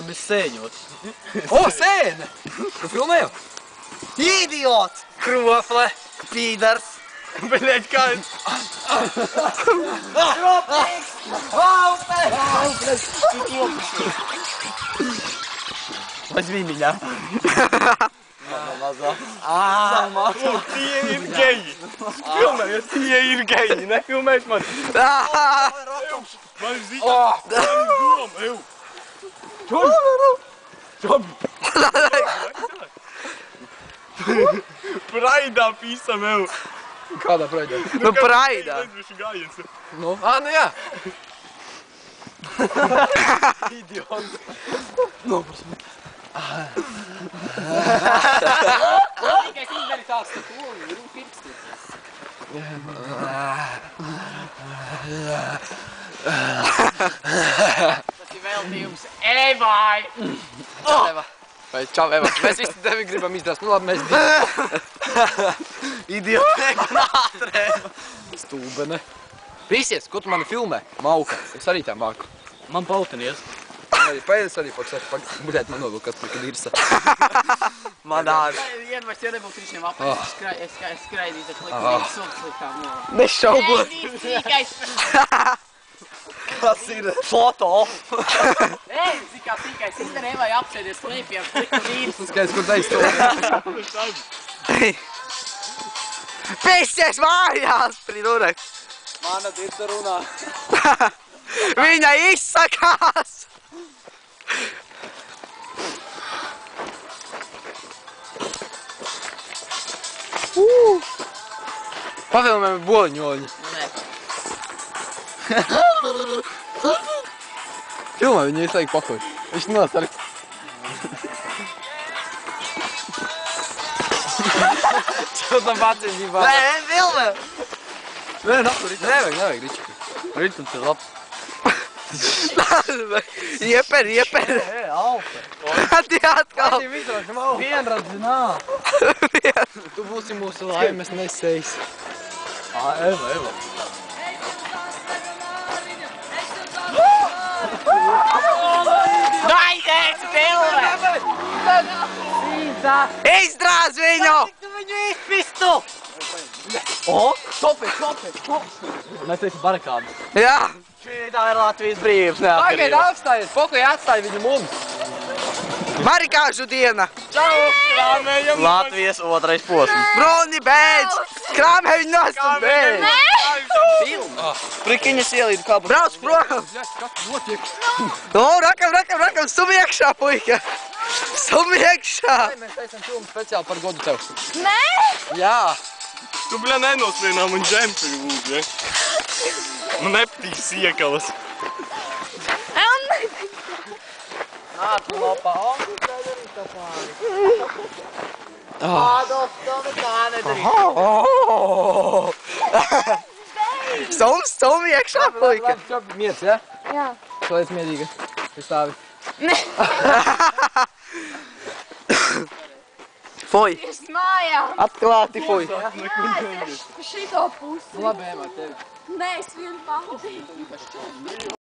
mēs sēņot. O, sēne! Tu filmēju? Idiots! Krofle! Pīdars! Beļēģi kāds! Kropīgs! Valpes! Vai zvīmiņā? Mazā. Tie ir geji! Filmējies, tie ir geji! Nefilmēs man! Man ir zīmē! Man ir doma! Eju! Čobi! Praidā pīsam, eju! Kādā praidā? Nu, praidā. Nedroši gājies. Nu, nu jā. Idiots. Tikai izdari tās stūli, ir pirksti. Tas ir veltījums Evai! Eva. Vai čau, Eva. Mēs visi tevi gribam izdrast. Nu labi, mēs divi. Idiotē, nātrē! Stūbene. Prīsies, ko tu mani filmē? Mauka. Es arī tā māku. Man pautinies. Paēdis arī paguļēt man novilk, kas tur irsa. Man ār. Iedvairs jau nebūtu trīšiem apēc, es skraidīju, tad liku soks likām. Nešaubos. Kas ir? Foto! Ej, zikā tīkais, izdari Evai apsēdies klipiem, liku vīrs. Skaidrs, kur taistot. Pēsies mājās, pridurek! Mana dirta runā. Viņa izsakās! Pafilmējam boliņoļi. Filmē, viņu visu laiku pakuļ. Viņš nosark. Čo tam paciņībā? Nē, filmē! Nē, nakur, nevajag, Ričiki. Ritums ir labs. Ieper! Alpe. Tie atkal! Vienradzi nāk. Tu būsi mūsu laimes nesējs. Eva. Naidēts filmē! Izdrāz viņu! Tu viņu izpistu! Stopi! Mēs teiksim barakādu. Jā! Šī tā ir Latvijas brīvības Pagaid, neatkarība. apstājies, pokai atstāj viņu mums. Barikāžu diena! Čau! Krāmējam! Latvijas otrais posms. Bruni, beidz! Krāmē viņu nost un beidz! Prikiņas ielīdu kāpu. Brauc prom! Kas notiek? Nu, rakam! Stum iekšā, puika! Stum iekšā! Mēs taisam filmu speciāli par godu tev. Nē! Jā. Tu, bļa, nenosvienā man džemperi lūdzu, ja? Man nepatīk siekalas. Nāk, lopā. Ādolf, to nekā nedarīt. Stum iekšā, puika! Čopi, miers, ja? Jā. Šlaiz mierīga. Tu stāvi. Fuj! Es mājā. Atklāti, fuj! Nē, es pa šito pusi. Labi, Eva, tevi. Nē, es vienu pati.